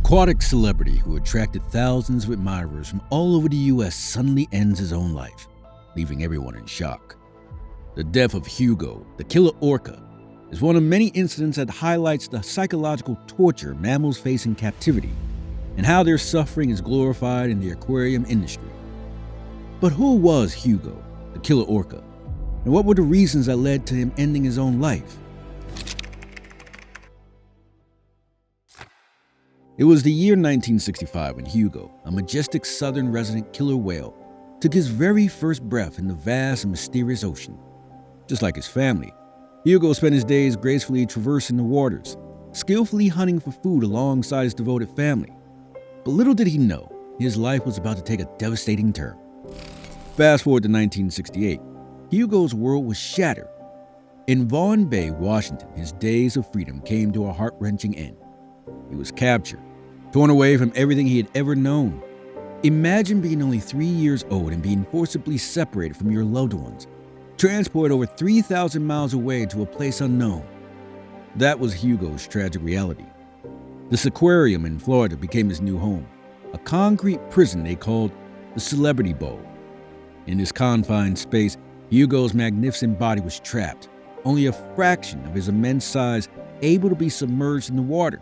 aquatic celebrity who attracted thousands of admirers from all over the US suddenly ends his own life, leaving everyone in shock. The death of Hugo, the killer orca, is one of many incidents that highlights the psychological torture mammals face in captivity and how their suffering is glorified in the aquarium industry. But who was Hugo, the killer orca, and what were the reasons that led to him ending his own life? It was the year 1965 when Hugo, a majestic southern resident killer whale, took his very first breath in the vast and mysterious ocean. Just like his family, Hugo spent his days gracefully traversing the waters, skillfully hunting for food alongside his devoted family. But little did he know, his life was about to take a devastating turn. Fast forward to 1968, Hugo's world was shattered. In Vaughan Bay, Washington, his days of freedom came to a heart-wrenching end. He was captured, torn away from everything he had ever known. Imagine being only 3 years old and being forcibly separated from your loved ones, transported over 3,000 miles away to a place unknown. That was Hugo's tragic reality. This aquarium in Florida became his new home, a concrete prison they called the Celebrity Bowl. In this confined space, Hugo's magnificent body was trapped, only a fraction of his immense size able to be submerged in the water.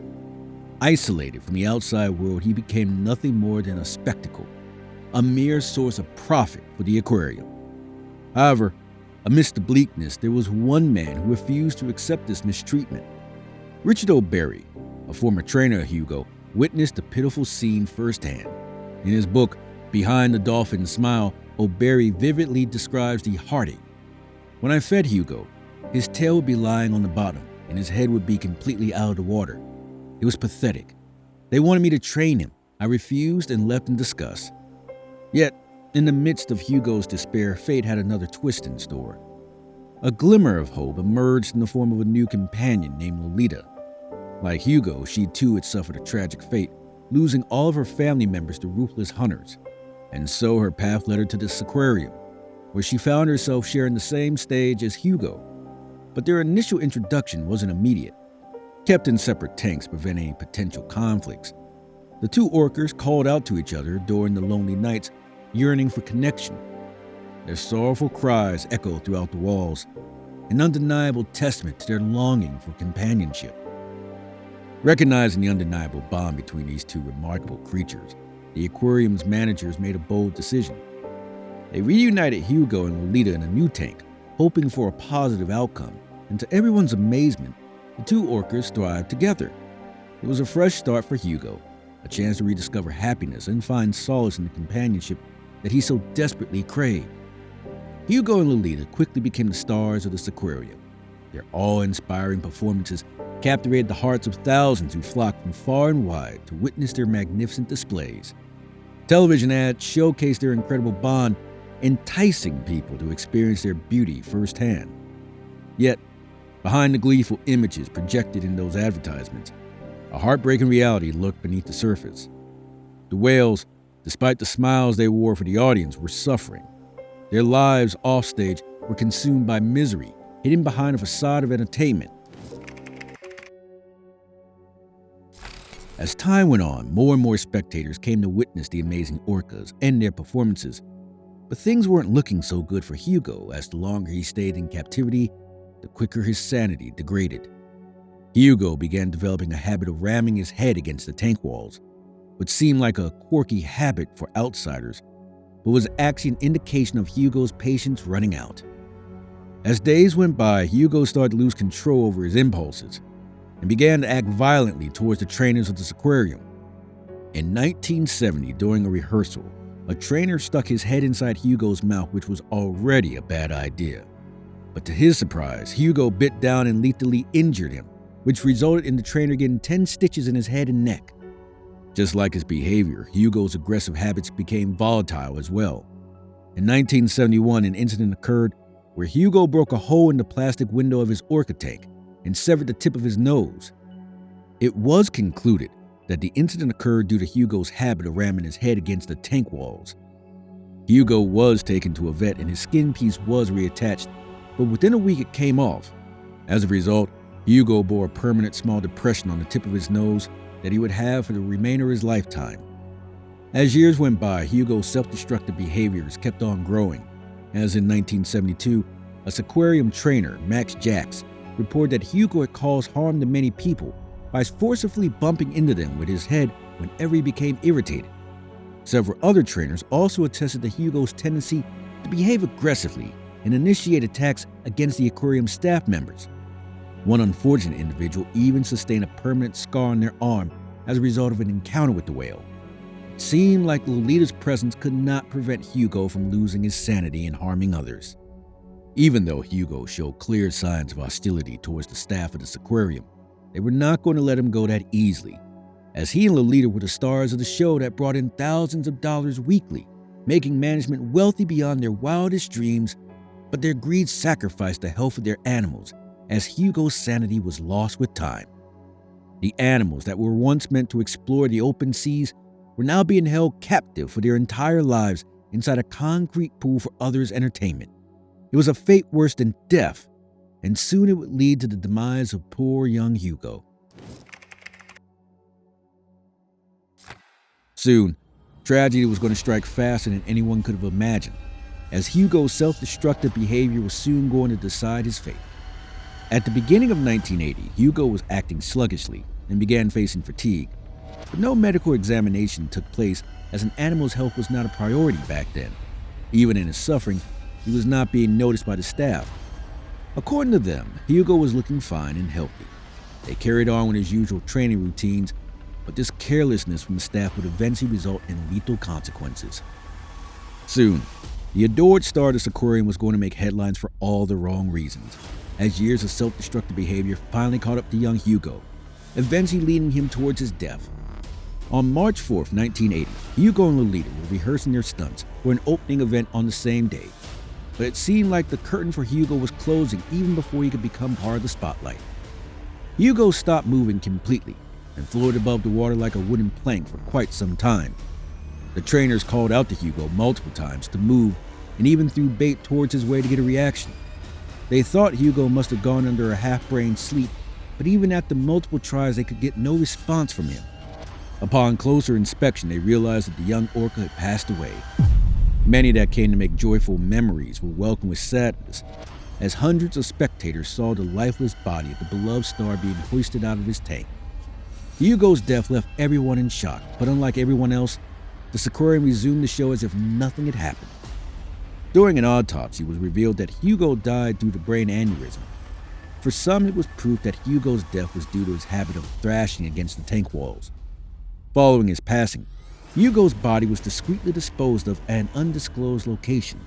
Isolated from the outside world, he became nothing more than a spectacle, a mere source of profit for the aquarium. However, amidst the bleakness, there was one man who refused to accept this mistreatment. Richard O'Berry, a former trainer of Hugo, witnessed the pitiful scene firsthand. In his book, Behind the Dolphin's Smile, O'Berry vividly describes the heartache. When I fed Hugo, his tail would be lying on the bottom and his head would be completely out of the water. It was pathetic. They wanted me to train him. I refused and left in disgust. Yet, in the midst of Hugo's despair, fate had another twist in store. A glimmer of hope emerged in the form of a new companion named Lolita. Like Hugo, she too had suffered a tragic fate, losing all of her family members to ruthless hunters. And so her path led her to this aquarium, where she found herself sharing the same stage as Hugo. But their initial introduction wasn't immediate. Kept in separate tanks, preventing potential conflicts, the two orcas called out to each other during the lonely nights, yearning for connection. Their sorrowful cries echoed throughout the walls, an undeniable testament to their longing for companionship. Recognizing the undeniable bond between these two remarkable creatures, the aquarium's managers made a bold decision. They reunited Hugo and Lolita in a new tank, hoping for a positive outcome, and to everyone's amazement, the two orcas thrived together. It was a fresh start for Hugo, a chance to rediscover happiness and find solace in the companionship that he so desperately craved. Hugo and Lolita quickly became the stars of this aquarium. Their awe-inspiring performances captivated the hearts of thousands who flocked from far and wide to witness their magnificent displays. Television ads showcased their incredible bond, enticing people to experience their beauty firsthand. Yet, behind the gleeful images projected in those advertisements, a heartbreaking reality lurked beneath the surface. The whales, despite the smiles they wore for the audience, were suffering. Their lives offstage were consumed by misery, hidden behind a facade of entertainment. As time went on, more and more spectators came to witness the amazing orcas and their performances. But things weren't looking so good for Hugo, as the longer he stayed in captivity, the quicker his sanity degraded. Hugo began developing a habit of ramming his head against the tank walls, which seemed like a quirky habit for outsiders, but was actually an indication of Hugo's patience running out. As days went by, Hugo started to lose control over his impulses and began to act violently towards the trainers of this aquarium. In 1970, during a rehearsal, a trainer stuck his head inside Hugo's mouth, which was already a bad idea. But to his surprise, Hugo bit down and lethally injured him, which resulted in the trainer getting 10 stitches in his head and neck. Just like his behavior, Hugo's aggressive habits became volatile as well. In 1971, an incident occurred where Hugo broke a hole in the plastic window of his orca tank and severed the tip of his nose. It was concluded that the incident occurred due to Hugo's habit of ramming his head against the tank walls. Hugo was taken to a vet and his skin piece was reattached, but within a week it came off. As a result, Hugo bore a permanent small depression on the tip of his nose that he would have for the remainder of his lifetime. As years went by, Hugo's self-destructive behaviors kept on growing, as in 1972, a aquarium trainer, Max Jacks, reported that Hugo had caused harm to many people by forcibly bumping into them with his head whenever he became irritated. Several other trainers also attested to Hugo's tendency to behave aggressively and initiate attacks against the aquarium staff members. One unfortunate individual even sustained a permanent scar on their arm as a result of an encounter with the whale. It seemed like Lolita's presence could not prevent Hugo from losing his sanity and harming others. Even though Hugo showed clear signs of hostility towards the staff of this aquarium, they were not going to let him go that easily, as he and Lolita were the stars of the show that brought in thousands of dollars weekly, making management wealthy beyond their wildest dreams, but their greed sacrificed the health of their animals as Hugo's sanity was lost with time. The animals that were once meant to explore the open seas were now being held captive for their entire lives inside a concrete pool for others' entertainment. It was a fate worse than death, and soon it would lead to the demise of poor young Hugo. Soon, tragedy was going to strike faster than anyone could have imagined, as Hugo's self-destructive behavior was soon going to decide his fate. At the beginning of 1980, Hugo was acting sluggishly and began facing fatigue, but no medical examination took place as an animal's health was not a priority back then. Even in his suffering, he was not being noticed by the staff. According to them, Hugo was looking fine and healthy. They carried on with his usual training routines, but this carelessness from the staff would eventually result in lethal consequences. Soon, the adored star of this aquarium was going to make headlines for all the wrong reasons, as years of self-destructive behavior finally caught up to young Hugo, eventually leading him towards his death. On March 4th, 1980, Hugo and Lolita were rehearsing their stunts for an opening event on the same day, but it seemed like the curtain for Hugo was closing even before he could become part of the spotlight. Hugo stopped moving completely and floated above the water like a wooden plank for quite some time. The trainers called out to Hugo multiple times to move and even threw bait towards his way to get a reaction. They thought Hugo must have gone under a half-brain sleep, but even after multiple tries they could get no response from him. Upon closer inspection, they realized that the young orca had passed away. Many that came to make joyful memories were welcomed with sadness, as hundreds of spectators saw the lifeless body of the beloved star being hoisted out of his tank. Hugo's death left everyone in shock, but unlike everyone else, the aquarium resumed the show as if nothing had happened. During an autopsy, it was revealed that Hugo died due to brain aneurysm. For some, it was proof that Hugo's death was due to his habit of thrashing against the tank walls. Following his passing, Hugo's body was discreetly disposed of at an undisclosed location.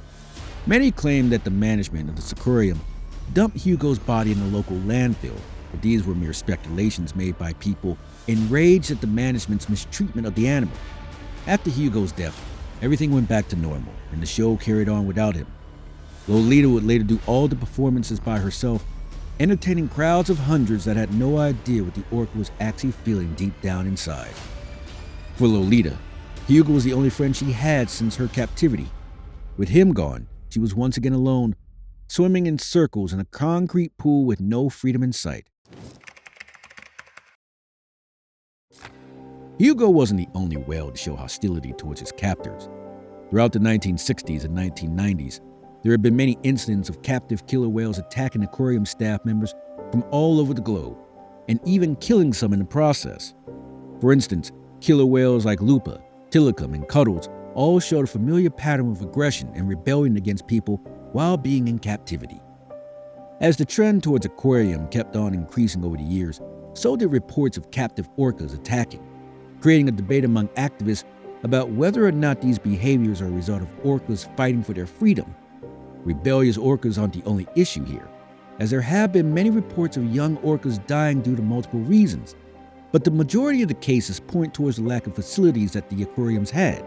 Many claimed that the management of the aquarium dumped Hugo's body in a local landfill, but these were mere speculations made by people enraged at the management's mistreatment of the animal. After Hugo's death, everything went back to normal, and the show carried on without him. Lolita would later do all the performances by herself, entertaining crowds of hundreds that had no idea what the orca was actually feeling deep down inside. For Lolita, Hugo was the only friend she had since her captivity. With him gone, she was once again alone, swimming in circles in a concrete pool with no freedom in sight. Hugo wasn't the only whale to show hostility towards his captors. Throughout the 1960s and 1990s, there had been many incidents of captive killer whales attacking aquarium staff members from all over the globe, and even killing some in the process. For instance, killer whales like Lupa, Tilikum, and Cuddles all showed a familiar pattern of aggression and rebellion against people while being in captivity. As the trend towards aquarium kept on increasing over the years, so did reports of captive orcas attacking, creating a debate among activists about whether or not these behaviors are a result of orcas fighting for their freedom. Rebellious orcas aren't the only issue here, as there have been many reports of young orcas dying due to multiple reasons, but the majority of the cases point towards the lack of facilities that the aquariums had.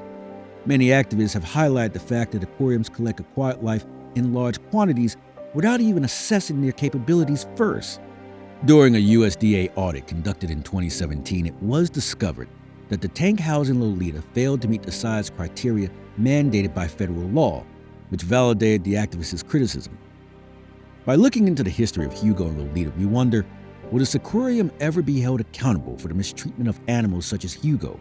Many activists have highlighted the fact that aquariums collect aquatic life in large quantities without even assessing their capabilities first. During a USDA audit conducted in 2017, it was discovered that the tank housing Lolita failed to meet the size criteria mandated by federal law, which validated the activists' criticism. By looking into the history of Hugo and Lolita, we wonder, Will the Sequarium ever be held accountable for the mistreatment of animals such as Hugo?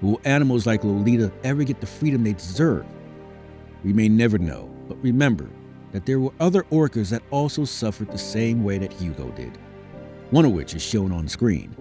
Will animals like Lolita ever get the freedom they deserve? We may never know, but remember that there were other orcas that also suffered the same way that Hugo did, one of which is shown on screen.